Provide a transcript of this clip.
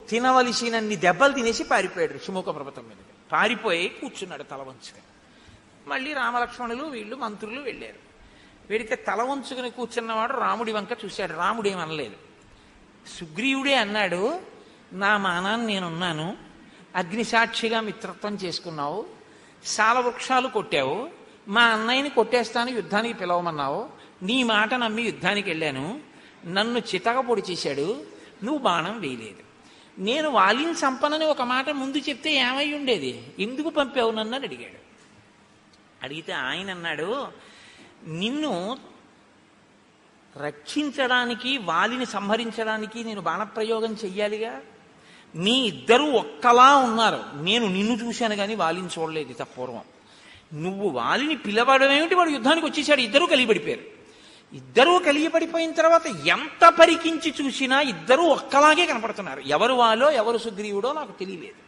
తినవలసినన్ని దెబ్బలు తినేసి పారిపోయాడు ఋషిముఖ పర్వతం మీద. పారిపోయి కూర్చున్నాడు తల వంచుకొని. మళ్ళీ రామలక్ష్మణులు వీళ్ళు మంత్రులు వెళ్ళారు. వెడితే తల వంచుకుని కూర్చున్నవాడు రాముడి వంక చూశాడు. రాముడు ఏమనలేదు. సుగ్రీవుడే అన్నాడు, నా మానాన్ని నేనున్నాను, అగ్నిసాక్షిగా మిత్రత్వం చేసుకున్నావు, సాలవృక్షాలు కొట్టావు, మా అన్నయ్యని కొట్టేస్తాను యుద్ధానికి పిలవమన్నావు, నీ మాట నమ్మి యుద్ధానికి వెళ్ళాను, నన్ను చితక పొడి చేశాడు, నువ్వు బాణం వేయలేదు. నేను వాలిని చంపనని ఒక మాట ముందు చెప్తే ఏమై ఉండేది, ఎందుకు పంపావు నన్ను అని అడిగాడు. అడిగితే ఆయన అన్నాడు, నిన్ను రక్షించడానికి వాలిని సంహరించడానికి నేను బాణప్రయోగం చెయ్యాలిగా. మీ ఇద్దరూ ఒక్కలా ఉన్నారు, నేను నిన్ను చూశాను కానీ వాలిని చూడలేదు ఇత పూర్వం. నువ్వు వాలిని పిలవడం ఏమిటి, వాడు యుద్ధానికి వచ్చేసాడు. ఇద్దరూ కలిగిపడిపోయారు. ఇద్దరూ కలిగిపడిపోయిన తర్వాత ఎంత పరికించి చూసినా ఇద్దరూ ఒక్కలాగే కనపడుతున్నారు. ఎవరు వాలో ఎవరు సుగ్రీవుడో నాకు తెలియలేదు.